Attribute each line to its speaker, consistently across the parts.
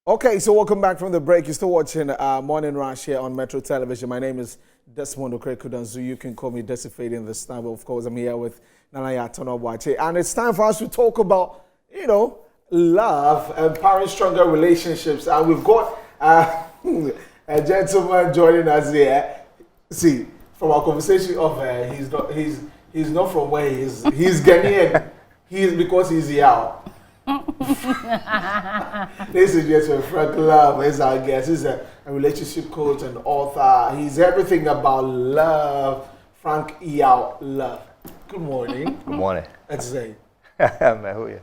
Speaker 1: Okay, so welcome back from the break. You're still watching Morning Rush here on Metro Television. My name is Desmond Okrekudanzu. You can call me Decifading this time, but of course I'm here with Nanaya Tonobuache. And it's time for us to talk about, love, empowering stronger relationships. And we've got a gentleman joining us here. See, from our conversation he's not from where he is. He's Ghanaian. Because he's here. This is just Frank Love is our guest. He's a relationship coach and author. He's everything about love. Frank Yao Love. Good morning.
Speaker 2: Good morning.
Speaker 1: Let's say.
Speaker 2: Man, who are you?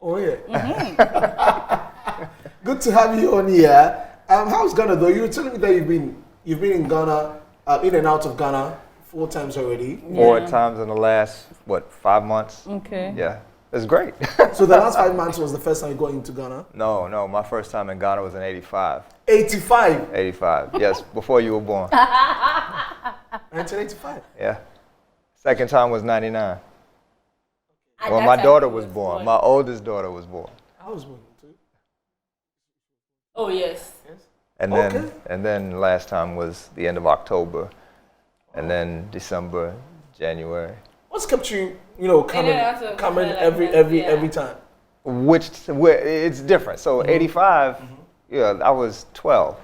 Speaker 1: Oh yeah. Mm-hmm. Good to have you on here. How's Ghana though? You were telling me that you've been in Ghana, in and out of Ghana 4 times already.
Speaker 2: Yeah. 4 times in the last 5 months?
Speaker 3: Okay.
Speaker 2: Yeah. It's great.
Speaker 1: So the last 5 months was the first time you got into Ghana?
Speaker 2: No. My first time in Ghana was in 85.
Speaker 1: 85?
Speaker 2: 85. Yes, before you were born.
Speaker 1: 1985?
Speaker 2: Yeah. Second time was 99. When my daughter was born. My oldest daughter was born.
Speaker 1: I was born too.
Speaker 3: Oh yes.
Speaker 2: And then last time was the end of October. And then December, January.
Speaker 1: What's kept you, coming every time?
Speaker 2: It's different. So 85, I was 12.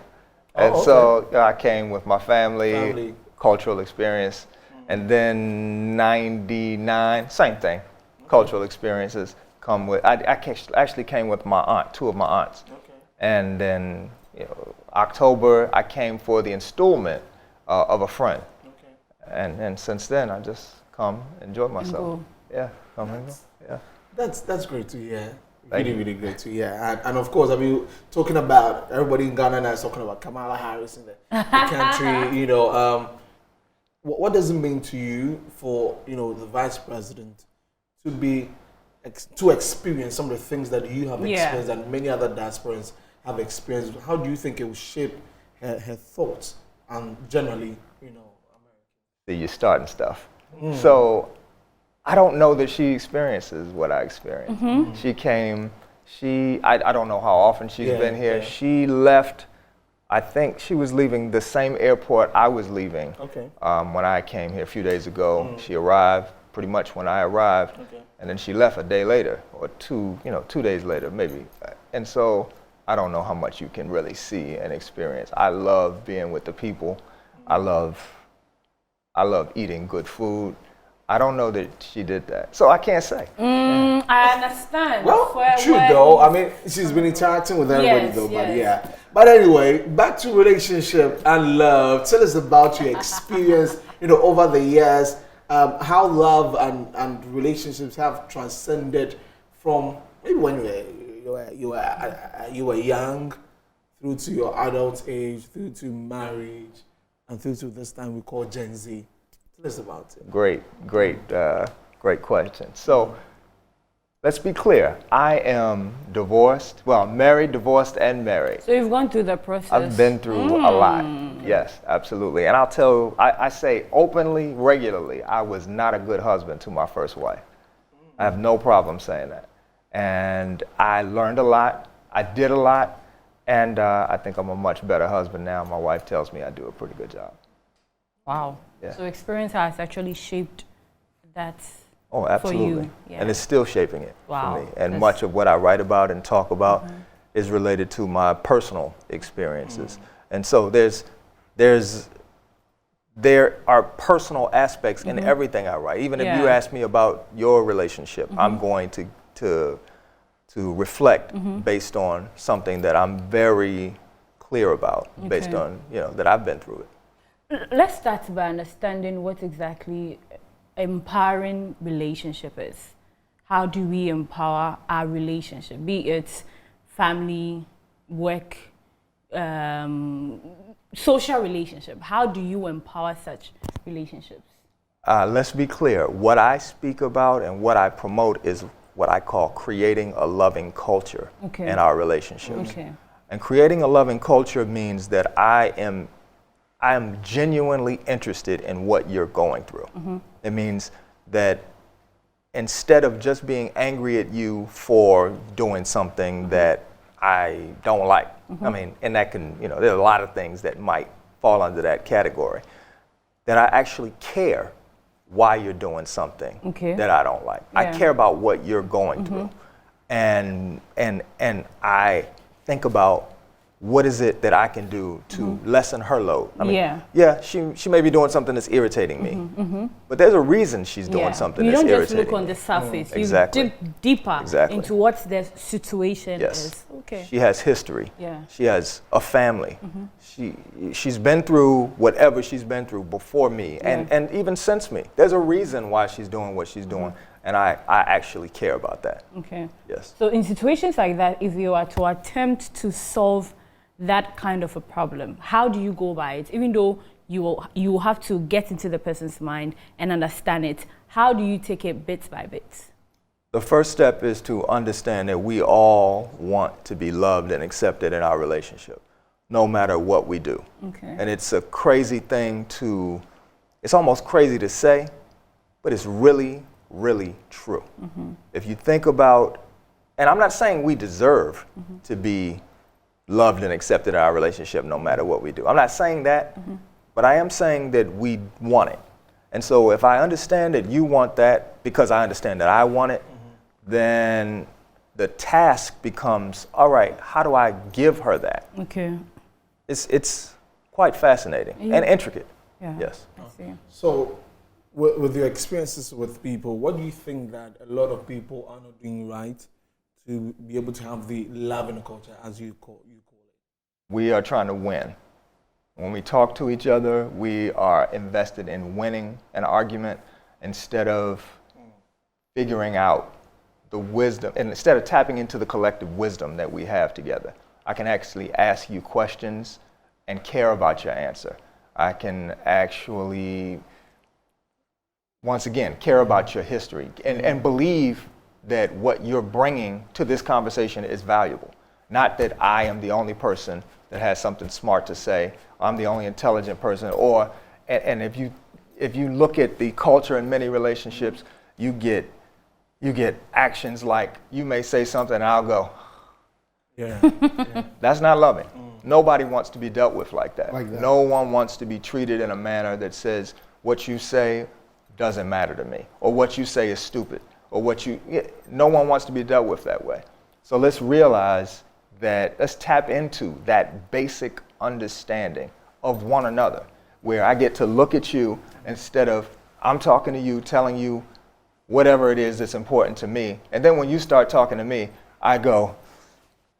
Speaker 2: And so I came with my family, cultural experience. And then 99, same thing, cultural experiences come with, I actually came with my aunt, 2 of my aunts. Okay. And then October, I came for the installment of a friend. Okay. And since then, I just come enjoy myself. Yeah, come and go. Yeah.
Speaker 1: That's great to hear. Really great to hear. And of course, talking about everybody in Ghana now is talking about Kamala Harris in the country. What does it mean to you for the vice president to experience some of the things that you have experienced and many other diasporans have experienced? How do you think it will shape her thoughts and generally, America?
Speaker 2: See, you're starting stuff. So I don't know that she experiences what I experienced. Mm-hmm. She came, I don't know how often she's been here. Yeah. She left, I think she was leaving the same airport I was leaving when I came here a few days ago. She arrived pretty much when I arrived, and then she left a day later, or 2 days later maybe. And so I don't know how much you can really see and experience. I love being with the people. I love eating good food. I don't know that she did that, so I can't say.
Speaker 3: I understand.
Speaker 1: Well, true though. She's been interacting with everybody though, but yeah. But anyway, back to relationship and love. Tell us about your experience, over the years, how love and relationships have transcended from maybe when you were young, through to your adult age, through to marriage, and through to this time we call Gen Z. Tell us about it.
Speaker 2: Great question. So let's be clear. I am divorced. Well, married, divorced, and married.
Speaker 3: So you've gone through the process.
Speaker 2: I've been through a lot. Yes, absolutely. And I'll tell, I say openly, regularly, I was not a good husband to my first wife. I have no problem saying that. And I learned a lot. I did a lot. And I think I'm a much better husband now. My wife tells me I do a pretty good job.
Speaker 3: Wow. Yeah. So experience has actually shaped that
Speaker 2: absolutely.
Speaker 3: For you. Yeah.
Speaker 2: And it's still shaping it for me. And much of what I write about and talk about is related to my personal experiences. And so there are personal aspects in everything I write. Even if you ask me about your relationship, I'm going to reflect based on something that I'm very clear about, based on, that I've been through it.
Speaker 3: Let's start by understanding what exactly empowering relationship is. How do we empower our relationship, be it family, work, social relationship? How do you empower such relationships?
Speaker 2: Let's be clear. What I speak about and what I promote is what I call creating a loving culture in our relationships. And creating a loving culture means that I am genuinely interested in what you're going through. It means that instead of just being angry at you for doing something that I don't like. I mean, and that can, you know, there are a lot of things that might fall under that category. That I actually care why you're doing something that I don't like. I care about what you're going through. And I think about what is it that I can do to lessen her load. I mean, she may be doing something that's irritating me, but there's a reason she's doing something that's irritating me.
Speaker 3: You don't just look on the surface. You dip deeper into what the situation is. Okay.
Speaker 2: She has history. She has a family. She's been through whatever she's been through before me and even since me. There's a reason why she's doing what she's doing. And I actually care about that. Okay. Yes.
Speaker 3: So in situations like that, if you are to attempt to solve that kind of a problem, how do you go by it? Even though you have to get into the person's mind and understand it, how do you take it bit by bit?
Speaker 2: The first step is to understand that we all want to be loved and accepted in our relationship, no matter what we do. Okay. And it's a crazy thing it's almost crazy to say, but it's really, really true. If you think about, and I'm not saying we deserve to be loved and accepted in our relationship no matter what we do. I'm not saying that, but I am saying that we want it. And so if I understand that you want that because I understand that I want it, then the task becomes, all right, how do I give her that? Okay. It's quite fascinating and intricate. Yes.
Speaker 3: I see.
Speaker 1: So with your experiences with people, what do you think that a lot of people are not doing right to be able to have the love in the culture, as you call it?
Speaker 2: We are trying to win. When we talk to each other, we are invested in winning an argument instead of figuring out the wisdom, and instead of tapping into the collective wisdom that we have together. I can actually ask you questions and care about your answer. I can actually, once again, care about your history and believe that what you're bringing to this conversation is valuable. Not that I am the only person that has something smart to say, I'm the only intelligent person, and if you look at the culture in many relationships, you get actions like you may say something and I'll go, That's not loving. Nobody wants to be dealt with like that. No one wants to be treated in a manner that says what you say doesn't matter to me, or what you say is stupid, or no one wants to be dealt with that way. So let's realize that, let's tap into that basic understanding of one another, where I get to look at you instead of I'm talking to you, telling you whatever it is that's important to me. And then when you start talking to me, I go,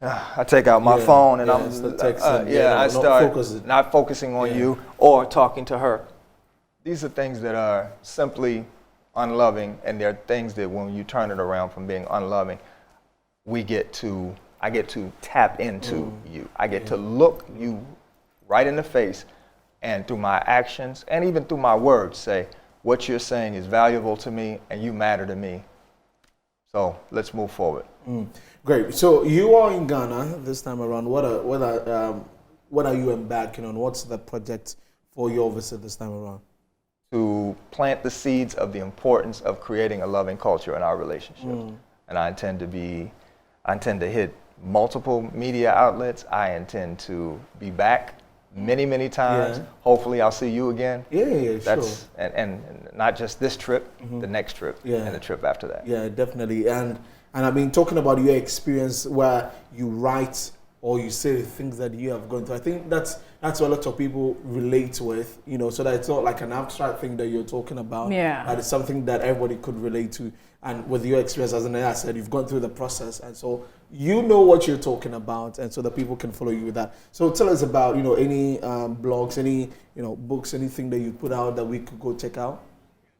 Speaker 2: I take out my phone and I start not focusing on you or talking to her. These are things that are simply unloving, and they're things that when you turn it around from being unloving, I get to tap into you. I get to look you right in the face, and through my actions and even through my words say, what you're saying is valuable to me and you matter to me. So let's move forward.
Speaker 1: Great. So you are in Ghana this time around. What are you embarking on? What's the project for your visit this time around?
Speaker 2: To plant the seeds of the importance of creating a loving culture in our relationship. And I intend to hit multiple media outlets. I intend to be back many, many times. Hopefully I'll see you again. Sure. And not just this trip, the next trip, and the trip after that.
Speaker 1: Yeah, definitely. And I've been talking about your experience where you write or you say the things that you have gone through. I think that's what a lot of people relate with, so that it's not like an abstract thing that you're talking about. That it's something that everybody could relate to. And with your experience, as I said, you've gone through the process, and so you know what you're talking about, and so that people can follow you with that. So tell us about any blogs, any books, anything that you put out that we could go check out.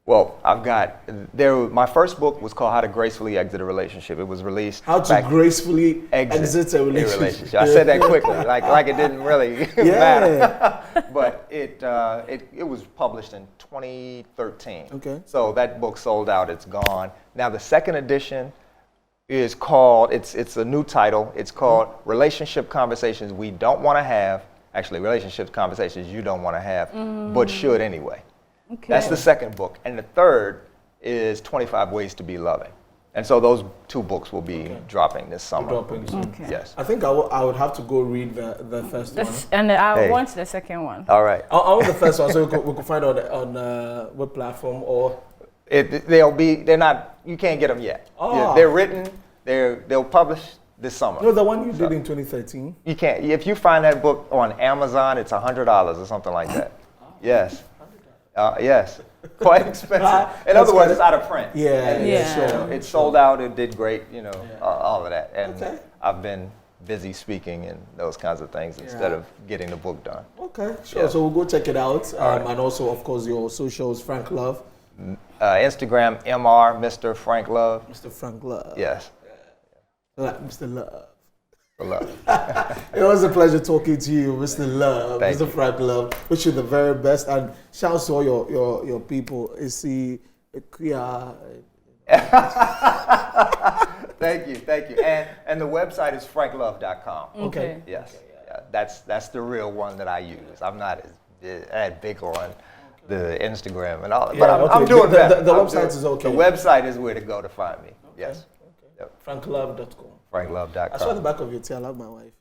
Speaker 2: Well, my first book was called How to Gracefully Exit a Relationship. It was released.
Speaker 1: How to gracefully exit a relationship.
Speaker 2: I said that quickly, like it didn't really matter. But it was published in 2013. Okay. So that book sold out. It's gone. Now the second edition is called. It's a new title. It's called Relationship Conversations We Don't Want to Have. Actually, relationships conversations you don't want to have, but should anyway. Okay. That's the second book. And the third is 25 Ways to Be Loving. And so those 2 books will be dropping this summer.
Speaker 3: Okay.
Speaker 2: Yes.
Speaker 1: I think I would have to go read the first one.
Speaker 3: And I
Speaker 2: Hey.
Speaker 3: want the second one.
Speaker 2: All right.
Speaker 1: I want the first one, so we could find out on what platform or.
Speaker 2: They're not, you can't get them yet.
Speaker 1: Oh.
Speaker 2: Yeah, they're written, they'll publish this summer.
Speaker 1: No, the one you did in 2013.
Speaker 2: You can't, if you find that book on Amazon, it's $100 or something like that. Yes. Yes. Quite expensive. In other words, it's out of print.
Speaker 1: Yeah,
Speaker 3: Yeah.
Speaker 1: sure.
Speaker 2: It sold out, it did great, all of that. And
Speaker 1: Okay.
Speaker 2: I've been busy speaking and those kinds of things instead of getting the book done.
Speaker 1: Okay, sure.
Speaker 2: Yeah.
Speaker 1: So we'll go check it out.
Speaker 2: right.
Speaker 1: And also, of course, your socials, Frank Love,
Speaker 2: Instagram, Mr. Mr. Frank Love.
Speaker 1: Mr. Frank Love.
Speaker 2: Yes.
Speaker 1: Like Mr. Love.
Speaker 2: For love.
Speaker 1: It was a pleasure talking to you, Mr. Love,
Speaker 2: Thank
Speaker 1: Mr.
Speaker 2: you.
Speaker 1: Frank Love. Wish you the very best and shouts to all your people. Is he a queer?
Speaker 2: Thank you. And the website is franklove.com.
Speaker 1: Okay.
Speaker 2: Yes. Yeah, that's the real one that I use. I'm not as big on the Instagram and all that, but I'm doing better.
Speaker 1: The
Speaker 2: I'm
Speaker 1: website is okay.
Speaker 2: The website is where to go to find me. Yes. Yep.
Speaker 1: FrankLove.com.
Speaker 2: franklove.com.
Speaker 1: I saw the back of your tail. I love my wife.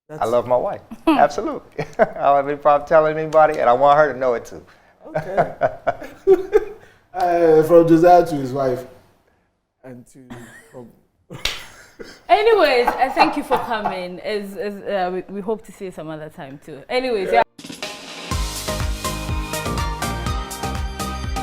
Speaker 2: I love my wife. Absolutely. I don't have any problem telling anybody, and I want her to know it too.
Speaker 1: Okay. From Josiah to his wife. And to.
Speaker 3: Anyways, I thank you for coming. We hope to see you some other time too. Anyways, yeah.